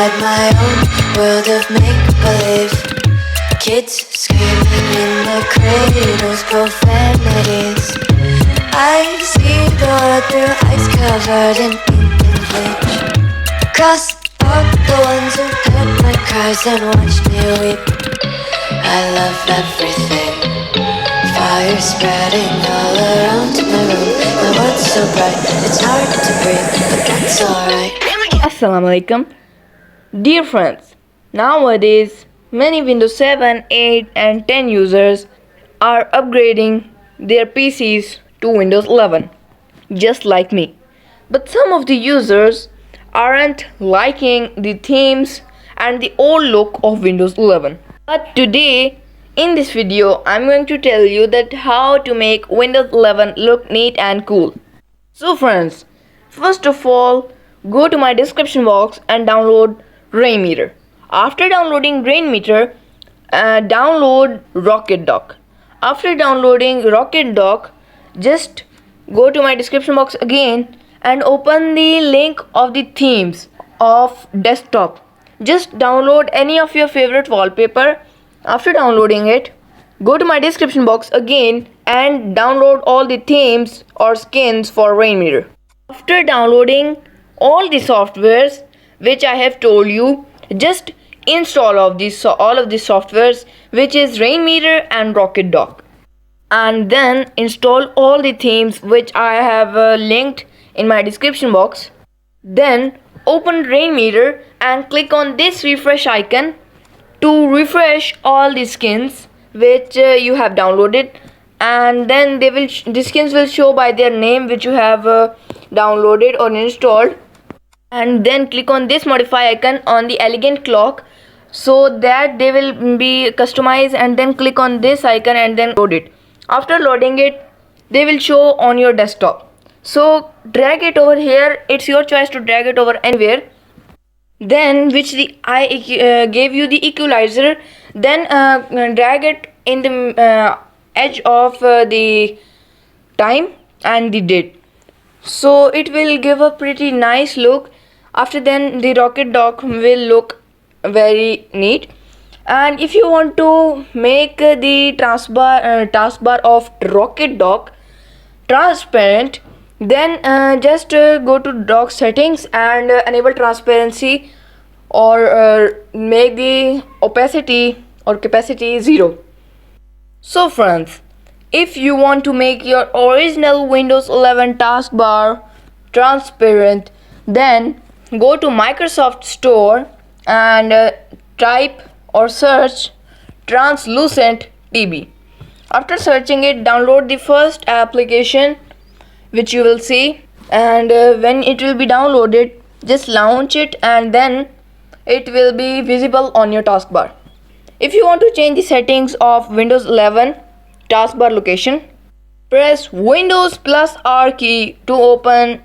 inside my own world of make-believe. Kids screaming in the cradles, profanities. I see the world through ice covered in ink and bleach. Cross out the ones who heard my cries and watched me weep. I love everything. Fire spreading all around my room. My world's so bright, it's hard to breathe, but that's alright. Assalamu-alaikum. Dear friends, nowadays many Windows 7, 8 and 10 users are upgrading their PCs to Windows 11, just like me. But some of the users aren't liking the themes and the old look of Windows 11. But today in this video I'm going to tell you that how to make Windows 11 look neat and cool. So friends, first of all, go to my description box and download RAINMETER. After downloading RAINMETER, download ROCKETDOCK. After downloading ROCKETDOCK, just go to my description box again and open the link of the themes of desktop. Just download any of your favorite wallpaper. After downloading it, go to my description box again and download all the themes or skins for RAINMETER. After downloading all the softwares which I have told you, just install all of these softwares, which is RAINMETER and ROCKETDOCK, and then install all the themes which I have linked in my description box. Then open RAINMETER and click on this refresh icon to refresh all the skins which you have downloaded, and then the skins will show by their name which you have downloaded or installed. And then click on this modify icon on the elegant clock so that they will be customized, and then click on this icon and then load it. After loading it, they will show on your desktop. So drag it over here. It's your choice to drag it over anywhere. Then I gave you the equalizer. Then drag it in the edge of the time and the date, so it will give a pretty nice look. After then the ROCKETDOCK will look very neat. And if you want to make the taskbar of ROCKETDOCK transparent, then just go to dock settings and enable transparency, or make the opacity or capacity 0. So friends, if you want to make your original Windows 11 taskbar transparent, then go to Microsoft Store and type or search translucent TB. After searching it, download the first application which you will see, and when it will be downloaded, just launch it and then it will be visible on your taskbar. If you want to change the settings of Windows 11 taskbar location, press Windows plus R key to open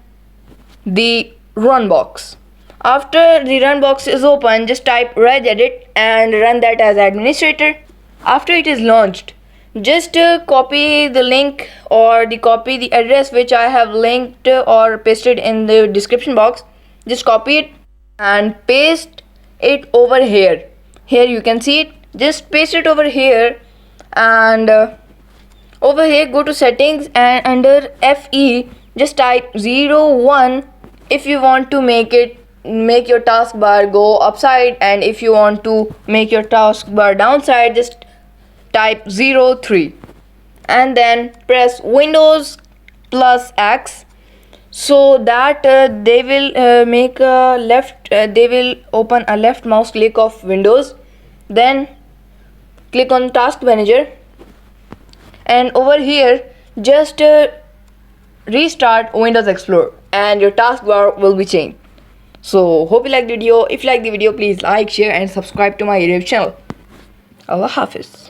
the run box. After the run box is open, just type regedit and run that as administrator. After it is launched, just copy the link or copy the address which I have linked or pasted in the description box. Just copy it and paste it over here. Here you can see it. Just paste it over here, and over here go to settings and under FE just type 01 if you want to make your taskbar go upside, and if you want to make your taskbar downside, just type 03 and then press Windows plus X, so that they will make a left they will open a left mouse click of Windows. Then click on Task Manager, and over here just restart Windows Explorer and your taskbar will be changed. So hope you like the video. If you like the video, please like, share and subscribe to my YouTube channel. ALLAHAFIZ.